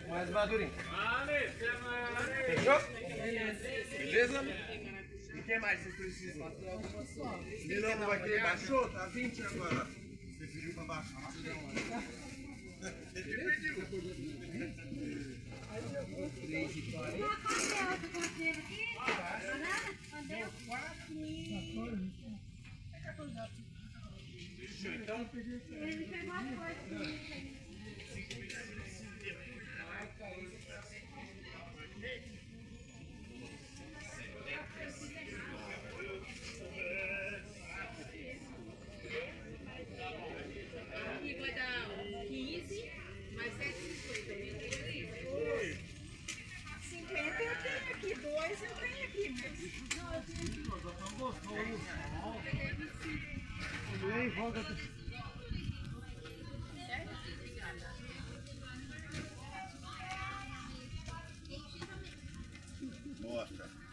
Mais madurinho. Fechou? Beleza? E o que mais vocês precisam? Milão vai querer baixou? Tá 20 agora. Você pediu pra baixar? Ele pediu. Então, ele pegou a força. Aqui vai dar 15, mais 7,50. 50 eu tenho aqui, 2 eu tenho aqui, mas... Não, eu tenho aqui. nós estamos gostosos. Vem, volta. Mostra.